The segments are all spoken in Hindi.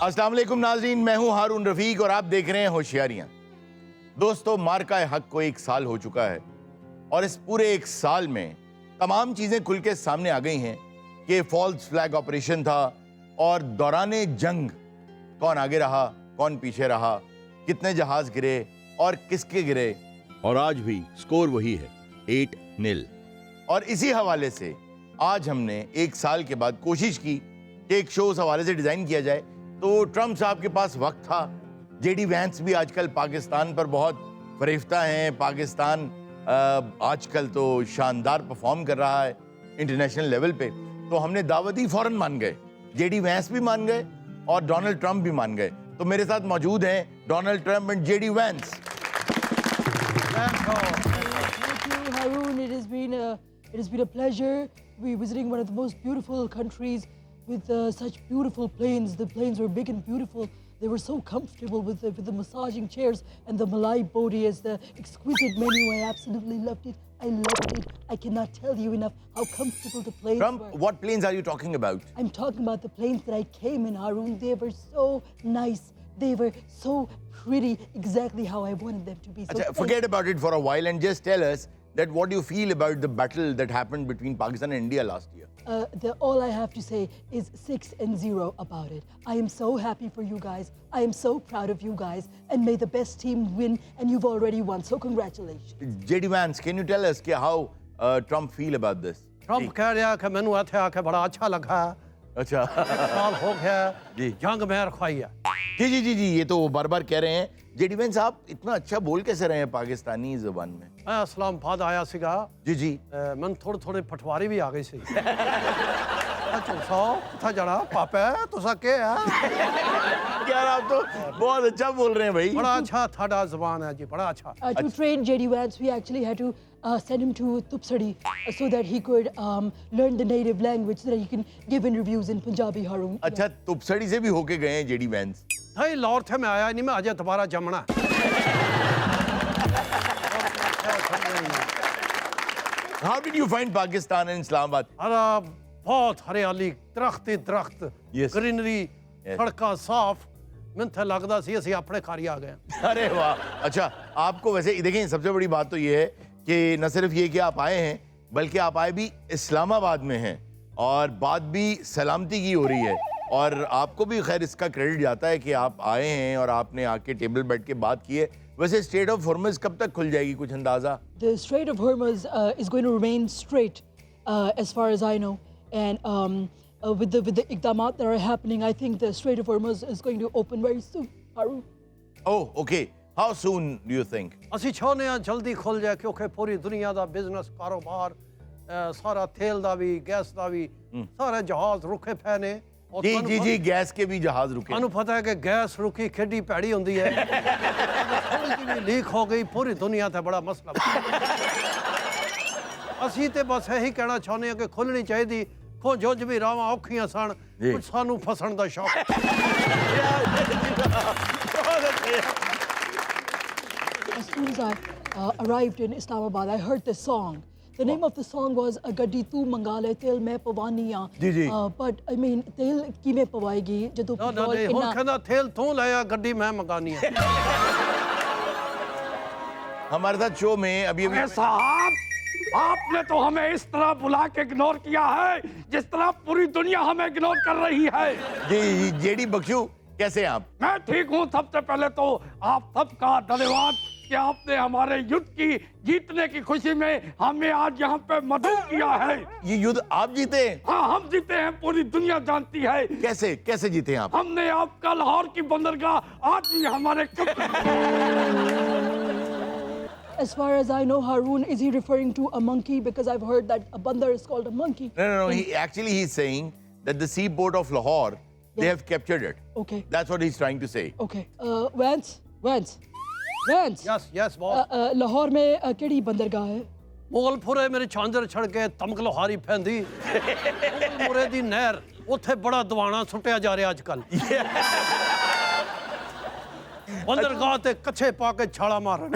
अस्सलाम वालेकुम नाज़रीन, मैं हूं हारून रफीक और आप देख रहे हैं होशियारियां। दोस्तों, मार्का हक को 1 साल हो चुका है और इस पूरे 1 साल में तमाम चीज़ें खुल के सामने आ गई हैं कि फॉल्स फ्लैग ऑपरेशन था और दौराने जंग कौन आगे रहा, कौन पीछे रहा, कितने जहाज गिरे और किसके गिरे, और आज भी स्कोर वही है 8-0। और इसी हवाले से आज हमने 1 साल के बाद कोशिश की कि एक शो उस हवाले से डिज़ाइन किया जाए। तो ट्रम्प साहब के पास वक्त था, जेडी वैंस भी आजकल पाकिस्तान पर बहुत फरेफ्ता हैं, पाकिस्तान आजकल तो शानदार परफॉर्म कर रहा है इंटरनेशनल लेवल पे, तो हमने दावत ही फौरन मान गए, जेडी वैंस भी मान गए और डोनाल्ड ट्रम्प भी मान गए। तो मेरे साथ मौजूद हैं Donald Trump and JD Vance. Haroon, it has been a pleasure. We're visiting one of the most beautiful countries with such beautiful planes. The planes were big and beautiful. They were so comfortable with the massaging chairs and the Malai bodi as the exquisite menu. I absolutely loved it. I loved it. I cannot tell you enough how comfortable the planes Trump, were. what planes are you talking about? I'm talking about the planes that I came in, Haroon. They were so nice. They were so pretty, exactly how I wanted them to be. So Achha, forget about it for a while and just tell us that what do you feel about the battle that happened between Pakistan and India last year? All I have to say is 6-0 about it. I am so happy for you guys. I am so proud of you guys. And may the best team win. And you've already won. So congratulations. JD Vance, can you tell us how Trump feel about this? Trump कह रहा कि मैनू इत्थे आके बड़ा अच्छा लगा। अच्छा। साल हो गया जी। जंग में रखवाई है। जी, ये तो वो बार-बार कह रहे हैं। जेडी वेंस, आप इतना अच्छा बोल कैसे रहे हैं पाकिस्तानी ज़बान में? मैं इस्लामाबाद आया सीगा। जी। मन थोड़े पटवारी भी आ गई सी। अच्छा कथा जाना पापा तुसा के है? यार आप तो बहुत अच्छा बोल रहे हैं भाई। बड़ा अच्छा थाड़ा ज़बान है जी, बड़ा अच्छा। To train JD Vance, we actually had to send him to Tupsadi so that he could learn the native language so that he can give interviews in Punjabi, Haroon. अच्छा, तुपसड़ी से भी होके गए हैं जेडी वेंस? नहीं, लाहौर थे मैं आया नहीं, मैं अजय दोबारा जमना। How did you find Pakistan and Islamabad? अरे बहुत हरियाली, दरख्त, Yes. ग्रीनरी, सड़का साफ, मैं थे लगदा सी ਅਸੀਂ ਆਪਣੇ ਘਰ ਹੀ आ गए। अरे वाह। अच्छा, आपको वैसे देखिए सबसे बड़ी बात तो ये है कि न सिर्फ ये कि आप आए हैं, बल्कि आप आए भी इस्लामाबाद में हैं और बात भी सलामती की हो रही है, और आपको भी खैर इसका क्रेडिट जाता है कि आप आए हैं और आपने आके टेबल बैठ के बात की है। वैसे स्ट्रेट ऑफ हॉर्मुज़ कब तक खुल जाएगी, कुछ अंदाजा? The Strait of Hormuz is going to remain straight as far as I know. And with the ikdamat that are happening, I think the Strait of Hormuz is going to open very soon, Haroon. Oh, okay. How soon do you think? ਅਸੀਂ ਚਾਹੁੰਦੇ ਹਾਂ ਜਲਦੀ ਖੁੱਲ ਜਾਏ ਕਿਉਂਕਿ ਪੂਰੀ ਦੁਨੀਆ ਦਾ ਬਿਜ਼ਨਸ ਕਾਰੋਬਾਰ ਸਾਰਾ ਤੇਲ ਦਾ ਵੀ ਗੈਸ ਦਾ ਵੀ ਸਾਰੇ ਜਹਾਜ਼ ਰੁਕੇ ਪਏ ਨੇ। जी, गैस के भी जहाज रुके। ਤੁਹਾਨੂੰ ਪਤਾ ਹੈ ਕਿ ਗੈਸ ਰੁਕੀ ਖੇਡੀ ਭੈੜੀ ਹੁੰਦੀ ਹੈ। ਥੋੜੀ ਜਿਹੀ ਵੀ ਲੀਕ ਹੋ ਗਈ ਪੂਰੀ ਦੁਨੀਆ ਤੇ ਬੜਾ ਮਸਲਾ। ਅਸੀਂ ਤੇ ਬਸ ਇਹੀ ਕਹਿਣਾ ਚਾਹੁੰਦੇ ਹਾਂ ਕਿ ਖੁੱਲਣੀ ਚਾਹੀਦੀ। ਖੋ ਜੁੱਝ ਵੀ ਰਾਵਾਂ ਔਖੀਆਂ ਸਨ, ਕੁਝ ਸਾਨੂੰ ਫਸਣ ਦਾ ਸ਼ੌਕ। As soon as I arrived in Islamabad, I heard this song. The name of the song was Gaddi Tu Mangale Tel Main Pawaniya. Ji. But I mean, tel kiਵੇਂ ਪਵਾਏਗੀ ਜਦੋਂ ਨਾ ਹੁਣ ਕਹਿੰਦਾ ਤੇਲ ਤੂੰ ਲਾਇਆ ਗੱਡੀ ਮੈਂ ਮੰਗਾਨੀ ਹੈ। हमारे साथ शो में अभी साहब, आपने तो हमें इस तरह बुला के इग्नोर किया है जिस तरह पूरी दुनिया हमें इग्नोर कर रही है। जी, जेडी बख्शू, कैसे हैं आप? मैं ठीक हूँ। सबसे पहले तो आप सबका धन्यवाद कि आपने हमारे युद्ध की जीतने की खुशी में हमें आज यहाँ पे मदद किया है। ये युद्ध आप जीते हैं? हाँ, हम जीते हैं, पूरी दुनिया जानती है। कैसे जीते हैं आप? हमने आपका लाहौर की बंदरगाह आज भी हमारे As far as I know, Haroon, is he referring to a monkey? Because I've heard that a bandar is called a monkey. No. He's saying that the seaport of Lahore, they have captured it. Okay. That's what he's trying to say. Okay. Vance. Yes boss. Lahore में केड़ी बंदरगाह है? मोगलपुरे मेरे चांदर छड़ के तमक लोहारी फैंदी मुरे दी नहर उत्थे बड़ा दवाना सुटिया जा रहा आजकल। बंदरगाह ते कच्छे पा के छाला मारन।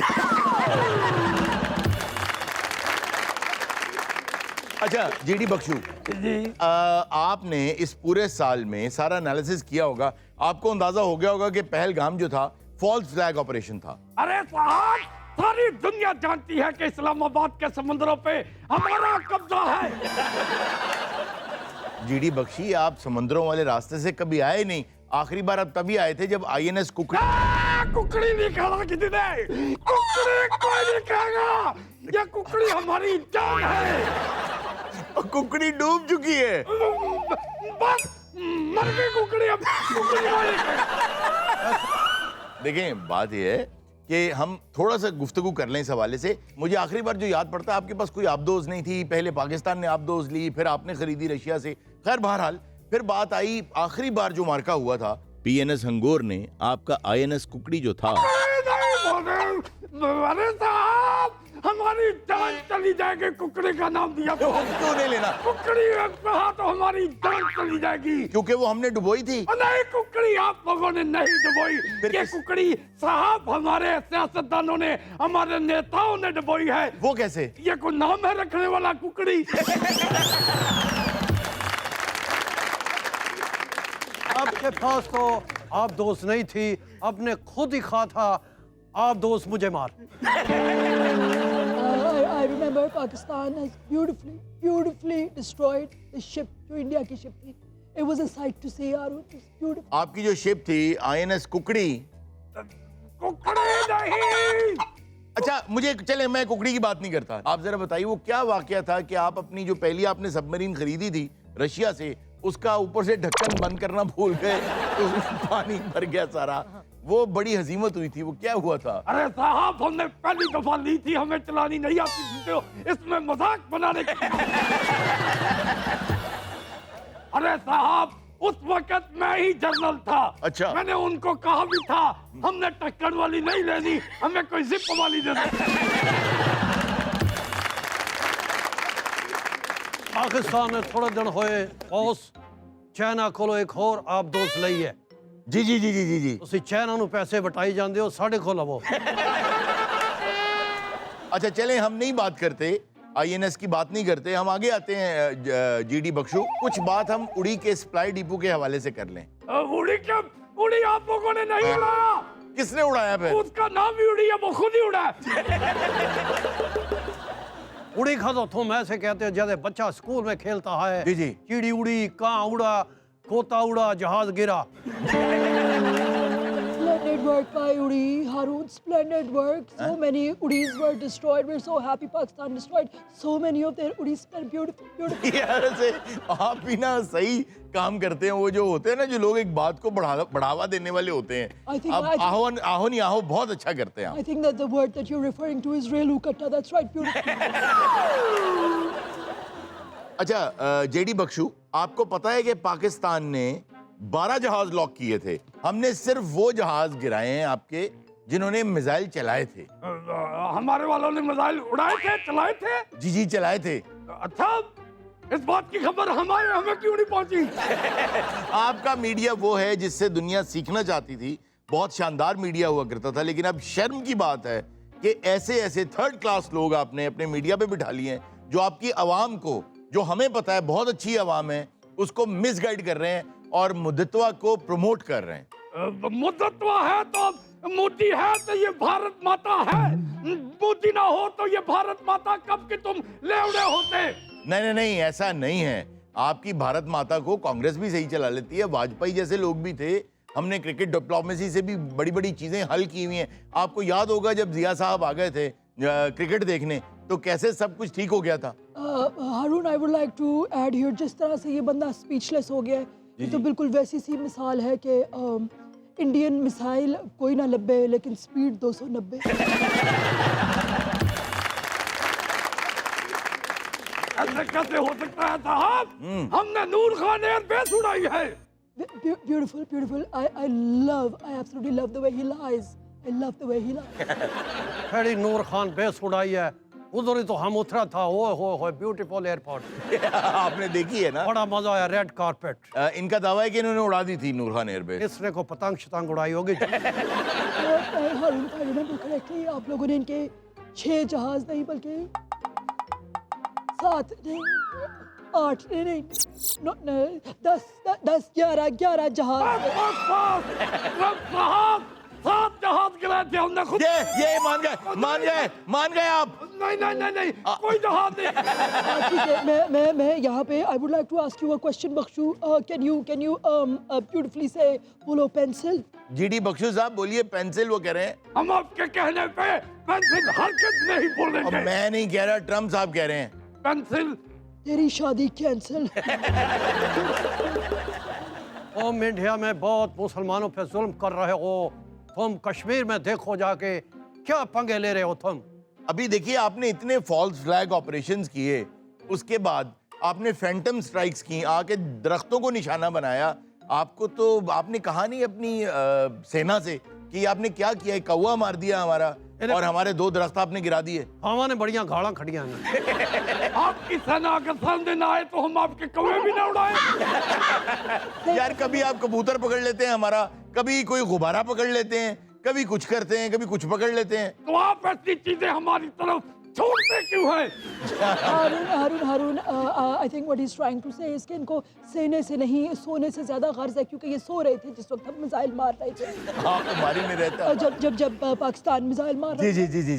अच्छा जीडी बख्शू, जी आपने इस पूरे साल में सारा एनालिसिस किया होगा, आपको अंदाजा हो गया होगा कि पहलगाम जो था फॉल्स फ्लैग ऑपरेशन था। अरे साहब, सारी दुनिया जानती है कि इस्लामाबाद के समुद्रों पे हमारा कब्जा है। जीडी बख्शी, आप समंदरों वाले रास्ते से कभी आए नहीं। आखिरी बार आप तभी आए थे जब आईएनएस कुकड़ी। कुकड़ी नहीं खाना किसी ने, कुकड़ी कोई नहीं खाएगा। ये कुकड़ी हमारी जान है। कुकड़ी डूब चुकी है। बस मर गई कुकड़ी, अब कुकड़ी कोई नहीं खाएगा। देखें, बात यह है कि हम थोड़ा सा गुफ्तगू कर लें इस हवाले से। मुझे आखिरी बार जो याद पड़ता है, आपके पास कोई आबदोज नहीं थी, पहले पाकिस्तान ने आबदोज ली, फिर आपने खरीदी रशिया से। खैर बहरहाल फिर बात आई, आखिरी बार जो मार्का हुआ था, पीएनएस हंगोर ने आपका आईएनएस कुकड़ी जो था। अरे साहब, हमारी जान चली जाएगी, कुकड़ी का नाम दिया तो। क्यों नहीं लेना? कुकड़ी कहा तो हमारी जान चली जाएगी, क्योंकि वो हमने डुबोई थी। नहीं, कुकड़ी आप लोगों ने नहीं डुबोई। ये कुकड़ी साहब हमारे सियासतदानों ने, हमारे नेताओं ने डुबोई है। वो कैसे? ये कोई नाम है रखने वाला कुकड़ी? आपके पास तो आप दोस्त नहीं थी, आपने खुद ही कहा था आप दोस्त मुझे मार। I remember Pakistan has beautifully destroyed the ship जो इंडिया की शिप थी. It was a sight to see, Arun. It was beautiful. आपकी जो शिप थी आईएनएस कुकड़ी। कुकड़ी नहीं। अच्छा, मुझे चले, मैं कुकड़ी की बात नहीं करता। आप जरा बताइए वो क्या वाकया था कि आप अपनी जो पहली आपने सबमरीन खरीदी थी रशिया से, उसका ऊपर से ढक्कन बंद करना भूल गए, तो उसमें पानी भर गया सारा। वो बड़ी हजीमत हुई थी, वो क्या हुआ था? अरे साहब, हमने पहली दफा ली थी, हमें चलानी नहीं आती थी, इसमें मजाक बनाने की। अरे साहब, उस वक्त मैं ही जनरल था। अच्छा। मैंने उनको कहा भी था, हमने टक्कर वाली नहीं लेनी, हमें कोई जिप वाली दे दे। पाकिस्तान में थोड़े दिन होए बॉस चाइना कोलो एक और आप दोस्त लई है। जी जी जी जी जी जी। ਤੁਸੀਂ ਚਾਈਨਾ ਨੂੰ पैसे बटाई ਜਾਂਦੇ हो, ਸਾਡੇ ਕੋਲ ਲਵੋ। अच्छा चलें, हम नहीं बात करते, आईएनएस की बात नहीं करते, हम आगे आते हैं। जीडी बख्शू, कुछ बात हम उड़ी के सप्लाई डिपो के हवाले से कर लें। उड़ी आप लोगों ने नहीं उड़ाया। किसने उड़ाया फिर? उसका नाम भी उड़ी है, वो खुद ही उड़ा। उड़ी खादो तुम ऐसे कहते हो जैसे बच्चा स्कूल में खेलता है। जी जी। चिड़ी उड़ी, कां उड़ा, कोता उड़ा, जहाज गिरा। Splendid work by Uri, Harun. Splendid work. So many Uris were destroyed. We're so happy Pakistan destroyed so many of their Uris. Beautiful, beautiful. यार ऐसे आप भी ना सही काम करते हैं। वो जो होते हैं ना, जो लोग एक बात को बढ़ावा देने वाले होते हैं। I think- आप आहो नहीं आहो बहुत अच्छा करते हैं आप। I think that the word that you're referring to is Relu Katta. That's right, beautiful. अच्छा जेडी बख्शू, आपको पता है कि पाकिस्तान ने 12 जहाज लॉक किए थे। हमने सिर्फ वो जहाज गिराए हैं आपके जिन्होंने मिसाइल चलाए थे। हमारे वालों ने मिसाइल उड़ाए थे, चलाए थे। जी जी, चलाए थे। अच्छा, इस बात की खबर हमें क्यों नहीं पहुंची? आपका मीडिया वो है जिससे दुनिया सीखना चाहती थी। बहुत शानदार मीडिया हुआ करता था, लेकिन अब शर्म की बात है कि ऐसे ऐसे थर्ड क्लास लोग आपने अपने मीडिया पे बिठा लिए हैं जो आपकी आवाम को, जो हमें पता है बहुत अच्छी आवाम है, उसको मिसगाइड कर रहे हैं और मुद्दतवा को प्रमोट कर रहे हैं। मुद्दतवा है तो मोदी है तो ये भारत माता है, मोदी ना हो तो ये भारत माता कब के तुम लेवड़े होते। नहीं नहीं नहीं, ऐसा नहीं है। आपकी भारत माता को कांग्रेस भी सही चला लेती है, वाजपेयी जैसे लोग भी थे। हमने क्रिकेट डिप्लोमेसी से भी बड़ी बड़ी चीजें हल की हुई हैं। आपको याद होगा जब जिया साहब आ गए थे क्रिकेट देखने, तो कैसे सब कुछ ठीक हो गया था। Harun, I would like to add here, जिस तरह से ये बंदा स्पीचलेस हो गया है, ये तो बिल्कुल वैसी सी मिसाल है कि इंडियन मिसाइल कोई ना लब्बे लेकिन स्पीड 290। ऐसे कैसे हो सकता है साहब? हमने नूर खान एयरबेस उड़ाई है। Beautiful, beautiful. I absolutely love the way he lies. I love the way he lies. Khairi Noor Khan base उड़ाई है, उधर ही तो हम उतरा था। ओए होए, ब्यूटीफुल एयरपोर्ट। आपने देखी है ना? बड़ा मजा आया, रेड कारपेट। इनका दावा है कि इन्होंने उड़ा दी थी नूर खान एयरबेस। इसने को पतंग शतंग उड़ाई होगी। Harun, if I remember correctly, आप लोगों ने इनके 6 जहाज नहीं बल्कि 7 नहीं 8 नहीं 10 11 जहाज ट्रम्प साहब 7 जहाज गिराए थे हमने खुद। ये मान गए आप। नहीं कोई जहाज नहीं। ठीक है मैं यहाँ पे I would like to ask you a question Bakhshu can you beautifully say polo pencil GD बख्शू साहब बोलिए पेंसिल, वो कह रहे हैं। हम आपके कहने पे पेंसिल हरकत नहीं और बोलेंगे। मैं नहीं कह रहा, ट्रम्प साहब कह रहे हैं। पेंसिल तेरी शादी कैंसिल तुम इंडिया में बहुत मुसलमानों पे जुल्म कर रहे हो, तुम कश्मीर में देखो जाके क्या पंगे ले रहे हो तुम। अभी देखिए, आपने इतने फॉल्स फ्लैग ऑपरेशंस किए, उसके बाद आपने फैंटम स्ट्राइक्स की, आके दरख्तों को निशाना बनाया। आपको तो आपने कहा नहीं अपनी सेना से कि आपने क्या किया है, कौवा मार दिया हमारा और हमारे 2 दरख्त आपने गिरा दिए। हमारे बढ़िया गाड़ा खड़िया हैं। आपकी सेना के सामने ना आए तो हम आपके कौवे भी ना उड़ाए। यार कभी आप कबूतर पकड़ लेते हैं हमारा, कभी कोई गुब्बारा पकड़ लेते हैं, कभी कुछ करते हैं, कभी कुछ पकड़ लेते हैं। तो आप ऐसी चीजें हमारी तरफ छोड़ते क्यों हैं? Haroon I think what he is trying to say इसके इनको सेने से नहीं सोने से ज्यादा गर्ज है, क्योंकि ये सो रहे थे जिस वक्त हम मिसाइल मार रहे थे। आप हमारी में रहता। जब पाकिस्तान मिसाइल मार रहा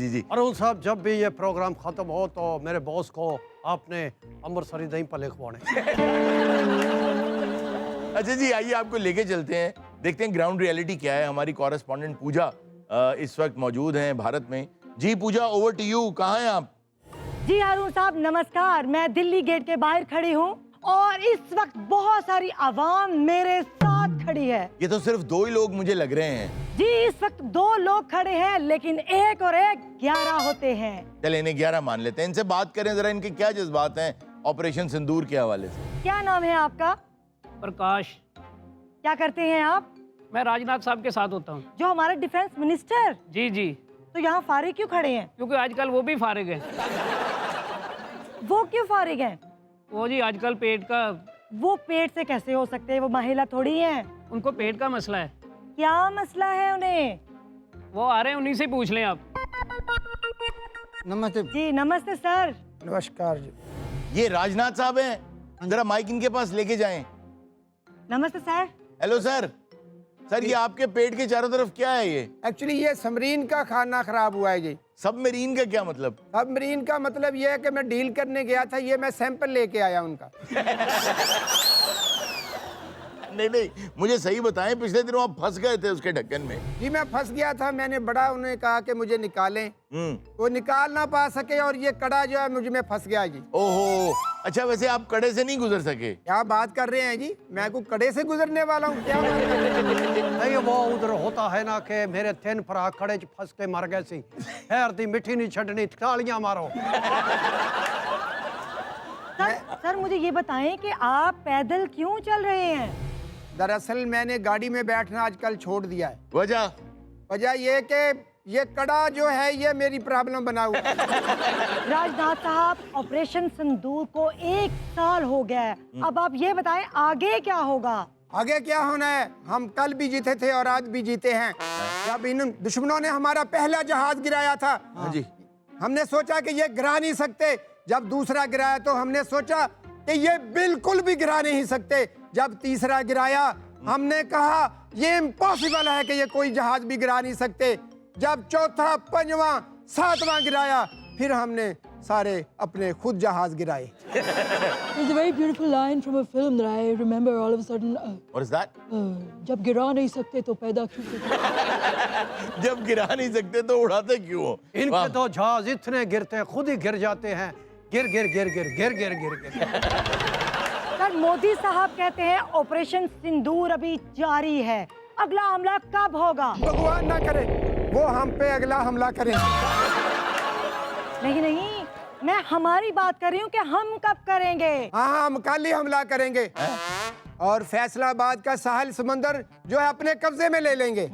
जी। अरुण साहब, जब भी ये प्रोग्राम खत्म हो तो मेरे बॉस को आपने अमृतसरी दही पर लिखवाने। अच्छा जी, आइए आपको लेके चलते हैं, देखते हैं ग्राउंड रियलिटी क्या है। हमारी कॉरेस्पॉन्डेंट पूजा इस वक्त मौजूद हैं भारत में। जी पूजा, ओवर टू यू, कहाँ हैं आप? जी हारून साहब नमस्कार, मैं दिल्ली गेट के बाहर खड़ी हूँ और इस वक्त बहुत सारी आवाम मेरे साथ खड़ी है। ये तो सिर्फ 2 ही लोग मुझे लग रहे हैं। जी इस वक्त 2 लोग खड़े हैं, लेकिन 1 और 1 11 होते हैं। चले इन्हें 11 मान लेते हैं। इनसे बात करें जरा, इनके क्या जज्बात हैं ऑपरेशन सिंदूर के हवाले से। क्या नाम है आपका? प्रकाश। क्या करते हैं आप? मैं राजनाथ साहब के साथ होता हूँ। जो हमारे डिफेंस मिनिस्टर। जी जी, तो यहाँ फारिग क्यों खड़े हैं? क्योंकि आजकल वो भी फारिग हैं। वो क्यों फारिग हैं? वो जी आजकल पेट का। वो पेट से कैसे हो सकते हैं, वो महिला थोड़ी हैं। उनको पेट का मसला है। क्या मसला है उन्हें? वो आ रहे हैं, उन्हीं से पूछ लें आप। नमस्ते। जी नमस्ते सर। नमस्कार जी। ये राजनाथ साहब हैं, जरा माइक इनके पास लेके जाएं। नमस्ते सर। Hello sir. सर ये आपके पेट के चारों तरफ क्या है ये? एक्चुअली ये सबमरीन का खाना खराब हुआ है जी। सबमरीन का क्या मतलब? सबमरीन का मतलब ये है कि मैं डील करने गया था, ये मैं सैंपल लेके आया उनका। नहीं, मुझे सही बताएं, पिछले दिनों आप फंस गए थे उसके ढक्कन में। जी मैं फंस गया था, मैंने बड़ा उन्हें कहा कि मुझे निकालें, वो निकाल ना पा सके और ये कड़ा जो है मुझ में फंस गया जी। ओहो, अच्छा वैसे आप कड़े से नहीं गुजर सके? क्या बात कर रहे हैं जी, मैं को कड़े से गुजरने वाला हूँ क्या? बात कर रहे हैं? नहीं वो उधर होता है ना कि मेरे 3 भरा खड़े च फंस के मर गए सी। खैर दी मिठी नहीं छड़नी, तालियां मारो। सर मुझे ये बताएं कि आप पैदल क्यों चल रहे हैं? दरअसल मैंने गाड़ी में बैठना आजकल छोड़ दिया है। वजह ये कि ये कड़ा जो है ये मेरी प्रॉब्लम बना हुआ है। राजनाथ साहब, ऑपरेशन सिंदूर को 1 साल हो गया है, अब आप ये बताएं आगे क्या होगा? आगे क्या होना है, हम कल भी जीते थे और आज भी जीते हैं। जब इन दुश्मनों ने हमारा पहला जहाज गिराया था, जी, हमने सोचा कि ये गिरा नहीं सकते। जब दूसरा गिराया तो हमने सोचा कि ये बिल्कुल भी गिरा नहीं सकते। जब तीसरा गिराया हमने कहा ये इम्पॉसिबल है कि ये कोई जहाज भी गिरा नहीं सकते। जब चौथा, पंजवां, 7वां गिराया, फिर हमने सारे अपने खुद जहाज गिराए। There's a very beautiful line from a film that I remember all of a sudden. What is that? जब गिरा नहीं सकते तो पैदा क्यों करते? जब गिरा नहीं सकते तो उड़ाते क्यों हो? इनके तो जहाज इतने गिरते हैं, खुद ही गिर जाते हैं। गिर गिर गिर गिर गिर गिर गिर गिर। सर मोदी साहब कहते हैं ऑपरेशन सिंदूर अभी जारी है, अगला हमला कब होगा? भगवान ना करे वो हम पे अगला हमला करें। नहीं, मैं हमारी बात कर रही हूँ कि हम कब करेंगे। हाँ, हम कल ही हमला करेंगे और फैसलाबाद का साहिल समंदर जो है अपने कब्जे में ले लेंगे।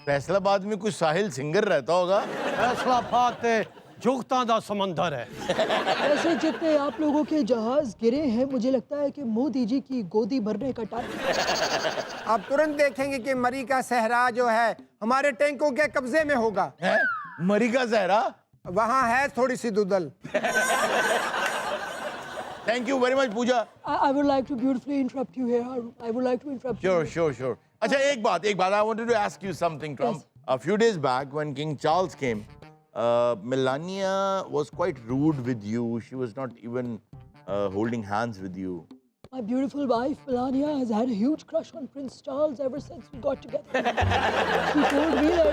फैसलाबाद में कुछ साहिल सिंगर रहता होगा। फैसलाबाद जुगता दा समंदर है। ऐसे जितने आप लोगों के जहाज गिरे हैं, मुझे लगता है कि मोदी जी की गोदी भरने का टाइम। आप तुरंत देखेंगे कि मरी का सहरा जो है हमारे टैंकों के कब्जे में होगा। है? मरी का जहरा? वहाँ है थोड़ी सी दुदल। Thank you very much, Pooja. I would like to beautifully interrupt you here, Harun. I would like to interrupt you. Sure. अच्छा एक बात I wanted to ask you something, Trump. Yes. A few days back when King Charles came, Melania was quite rude with you. She was not even holding hands with you. My beautiful wife, Melania, has had a huge crush on Prince Charles ever since we got together. She told me that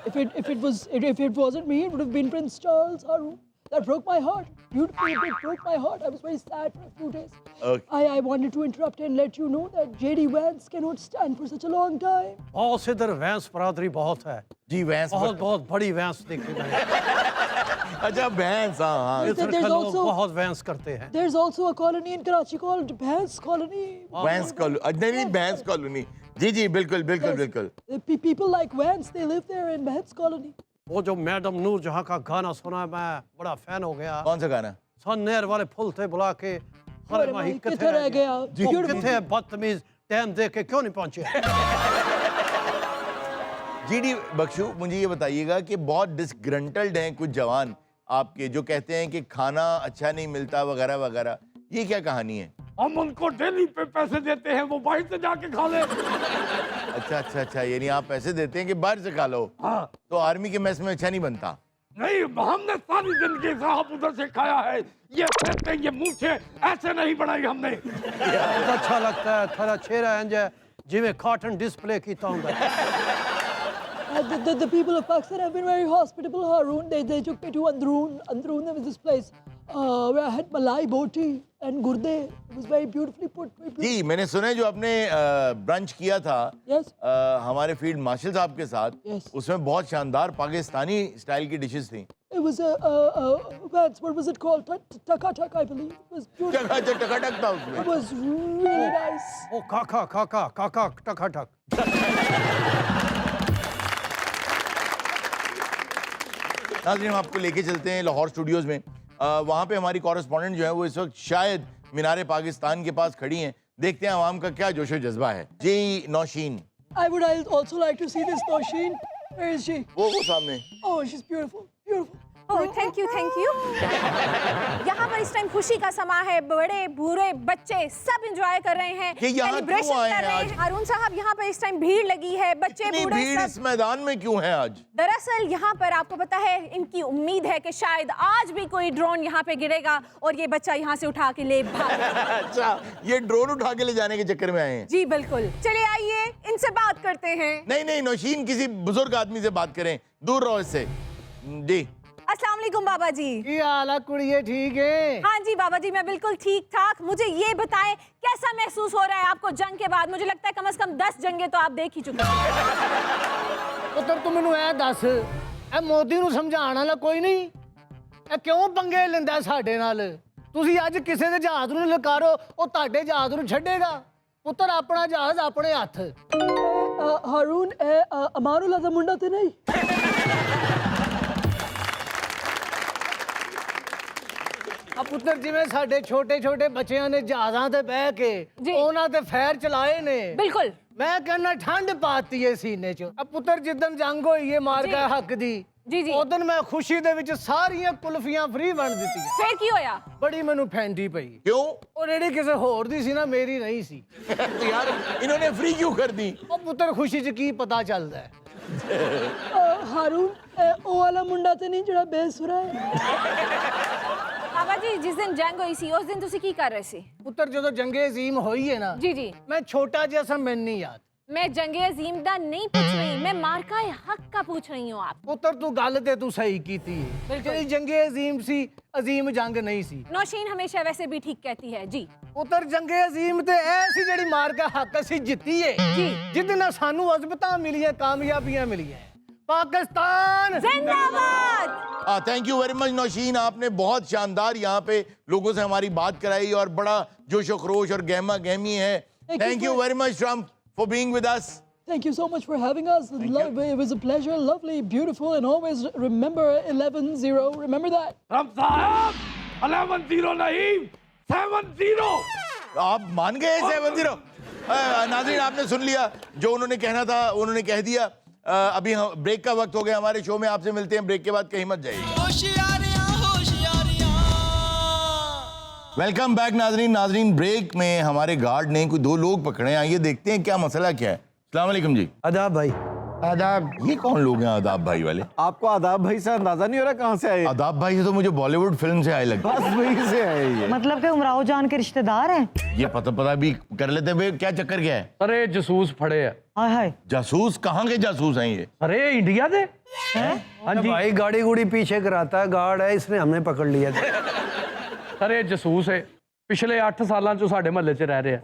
if it wasn't me, it would have been Prince Charles, Harun. That broke my heart. Beautifully, it broke my heart. I was very sad for a few days. Okay. I wanted to interrupt and let you know that J.D. Vance cannot stand for such a long time. बहुत से इधर भैंस बरादरी बहुत है, जी भैंस बहुत बहुत बड़ी भैंस देखी मैंने। अच्छा भैंस हाँ There's इधर के लोग also- बहुत भैंस करते हैं। There's also a colony in Karachi called Vance Colony. भैंस कॉलोनी नहीं भैंस कॉलोनी जी बिल्कुल People like Vance, they live there in Vance Colony. वो जो मैडम नूर जहाँ का गाना सुना मैं बड़ा फैन हो गया। कौन सा गाना सन नहर वाले फुल थे बुला के अरे हरे माही भाई, किथे किथे रह गया? वो Beautiful. किथे बदतमीज टाइम दे के क्यों नहीं पहुंचे? जीडी बख्शू मुझे ये बताइएगा कि बहुत डिसग्रंटल्ड हैं कुछ जवान आपके जो कहते हैं कि खाना अच्छा नहीं मिलता वगैरह वगैरह, ये क्या कहानी है? हम उनको डेली पे पैसे देते हैं, वो बाहर से जाके खा ले। अच्छा यानी आप पैसे देते हैं कि बाहर से खा लो? हाँ तो आर्मी के मेस में अच्छा नहीं बनता? नहीं, हमने सारी जिंदगी साहब उधर से खाया है। ये फेंकते ये मूछे ऐसे नहीं बनाई हमने। बहुत अच्छा लगता है थारा चेहरा इंज जिਵੇਂ ਕਾਟਨ डिस्प्ले ਕੀਤਾ ਹੁੰਦਾ। The people of Pakistan have been very hospitable, Harun. They took me to Androon. Androon, there was this place where I had malai boti and gurde. It was very beautifully put. Very beautiful. जी मैंने सुना है जो आपने ब्रंच किया था Yes. हमारे फील्ड मार्शल साहब के साथ, Yes. उसमें बहुत शानदार पाकिस्तानी स्टाइल की डिशेस थी। It was what was it called? Taka, I believe. It was beautiful. टकाटक था उसमें। It was really nice. ओ काका काका काका टकाटक। नाज़रीन हम आपको लेके चलते हैं लाहौर स्टूडियोज में। वहाँ पे हमारी कॉरेस्पॉन्डेंट जो है वो इस वक्त शायद मीनारे पाकिस्तान के पास खड़ी हैं। देखते हैं आवाम का क्या जोशो जज्बा है। जी Nausheen, I would also like to see this Nosheen. Where is she? वो सामने। Oh, she's beautiful. Beautiful. Oh thank you यहाँ पर इस टाइम खुशी का समा है, बड़े बूढ़े बच्चे सब एंजॉय कर रहे हैं, कि यहाँ सेलिब्रेशन क्यों आए कर हैं रहे आज? हैं। हारून साहब यहाँ पर इस टाइम भीड़ लगी है, बच्चे इतनी बूढ़े भीड़ इस सब। मैदान में क्यों है आज? दरअसल यहाँ पर आपको पता है इनकी उम्मीद है कि शायद आज भी कोई ड्रोन यहाँ पे गिरेगा और ये बच्चा यहाँ से उठा के ले भागेगा। अच्छा ये ड्रोन उठा के ले जाने के चक्कर में आए हैं? जी बिल्कुल, चलिए आइए इनसे बात करते हैं। नहीं नौशीन किसी बुजुर्ग आदमी से बात करें, दूर रहो इससे। जी अस्सलाम वालेकुम बाबा जी। की हाल है कुड़िए, ठीक है? हाँ जी बाबा जी मैं बिल्कुल ठीक ठाक। मुझे ये बताएं कैसा महसूस हो रहा है आपको जंग के बाद? मुझे लगता है कम से कम 10 जंगें तो आप देख ही चुके हैं। पुत्र तू मैनू ऐ दस, ए मोदी नू समझाण वाला कोई नहीं? ए क्यों पंगे लैंदा साडे नाल? तुसी अज किसे दे जहाज नू ललकारो, ओ ताडे जहाज नू छड्डेगा? पुत्र अपना जहाज अपने हत्थ। Harun, Amanullah da munda te nahi? ਆ ਪੁੱਤਰ ਜਿਵੇਂ ਸਾਡੇ ਛੋਟੇ ਛੋਟੇ ਬੱਚਿਆਂ ਨੇ ਜਹਾਜ਼ਾਂ ਤੇ ਬਹਿ ਕੇ ਜੀ। ਉਹਨਾਂ ਤੇ ਫੈਰ ਚਲਾਏ ਨੇ, बिल्कुल ਮੈਂ ਕਹਿੰਦਾ ਠੰਡ ਪਾਤੀ ਏ ਸੀਨੇ 'ਚ। ਆ ਪੁੱਤਰ ਜਿੱਦਣ ਜੰਗ ਹੋਈ ਏ ਮਾਰਕਾ ਹੱਕ ਦੀ, ਜੀ ਜੀ ਉਦੋਂ ਮੈਂ ਖੁਸ਼ੀ ਦੇ ਵਿੱਚ ਸਾਰੀਆਂ ਕੁਲਫੀਆਂ ਫ੍ਰੀ ਵੰਡ ਦਿੱਤੀਆਂ। फिर की होया? ਬੜੀ ਮੈਨੂੰ ਫੈਂਡੀ ਪਈ। क्यों? ਉਹ ਜਿਹੜੀ ਕਿਸੇ ਹੋਰ ਦੀ ਸੀ ਨਾ, ਮੇਰੀ ਨਹੀਂ ਸੀ। तो यार इन्होंने फ्री क्यों कर दी? ਉਹ ਪੁੱਤਰ ਖੁਸ਼ੀ 'ਚ ਕੀ ਪਤਾ ਚੱਲਦਾ ਹੈ? Harun, ਉਹ ਵਾਲਾ ਮੁੰਡਾ ਤੇ ਨਹੀਂ ਜਿਹੜਾ ਬੇਸੁਰਾ ਹੈ? बाबा जी जिस दिन जंग हुई सी उस दिन तुसी की कर रहे सी? ਪੁੱਤਰ ਜਦੋਂ ਜੰਗੇ ਅਜ਼ੀਮ ਹੋਈ ਹੈ ਨਾ, जी जी ਮੈਂ ਛੋਟਾ ਜਿਹਾ ਸਾਂ, ਮੈਨੂੰ ਨਹੀਂ ਯਾਦ। मैं जंगे अजीम दा नहीं पूछ रही, मैं मार्का हक का पूछ रही हूँ आप। ਪੁੱਤਰ ਤੂੰ ਗੱਲ ਤੇ ਤੂੰ ਸਹੀ ਕੀਤੀ ਹੈ। ਬਿਲਕੁਲ। ਜਿਹੜੀ ਜੰਗੇ ਅਜ਼ੀਮ ਸੀ, ਅਜ਼ੀਮ ਜੰਗ ਨਹੀਂ ਸੀ। नौशीन हमेशा वैसे भी ठीक कहती है जी। ਪੁੱਤਰ ਜੰਗੇ ਅਜ਼ੀਮ ਤੇ ਐ ਸੀ ਜਿਹੜੀ ਮਾਰਕਾ ਹੱਕ ਅਸੀਂ ਜਿੱਤੀ ਏ, ਜੀ। ਜਿਹਦੇ ਨਾਲ ਸਾਨੂੰ ਅਜ਼ਬਤਾਂ ਮਿਲੀਆਂ, ਕਾਮਯਾਬੀਆਂ ਮਿਲੀਆਂ। पाकिस्तान जिंदाबाद। Thank you very much Nausheen, आपने बहुत शानदार यहाँ पे लोगों से हमारी बात कराई और बड़ा जोशो खरोश और गहमा गहमी है। Thank you very much Trump for being with us. Thank you so much for having us. It was a pleasure, lovely, beautiful, and always remember 11-0. Remember that. Trump साहब 11-0 नहीं 7-0। आप मान गए 7-0? नाज़रीन आपने सुन लिया जो उन्होंने कहना था, उन्होंने कह दिया। अभी हम ब्रेक का वक्त हो गया हमारे शो में, आपसे मिलते हैं ब्रेक के बाद, कहीं मत जाइए। वेलकम बैक नाजरीन। नाजरीन, ब्रेक में हमारे गार्ड ने कोई 2 लोग पकड़े। आइए देखते हैं क्या मसला क्या है। अस्सलाम वालेकुम जी। आदाब भाई। आदाब। ये कौन लोग हैं आदाब भाई वाले? आपको आदाब भाई से अंदाजा नहीं हो रहा कहाँ से आए? आदाब भाई से तो मुझे बॉलीवुड फिल्म से आए लगता है। बस वहीं से आए ये। मतलब कि उमराव जान के रिश्तेदार हैं? ये पता भी कर लेते हुए क्या चक्कर क्या है? अरे जसूस फड़े है। हाय हाय। जासूस? कहाँ के जासूस हैं ये? अरे इंडिया दे। हाँ जी भाई गाड़ी गुड़ी पीछे कराता है, गार्ड है, इसने हमने पकड़ लिया था। अरे जसूस है, पिछले 8 सालों चो साडे महल्ले च रह रहे हैं।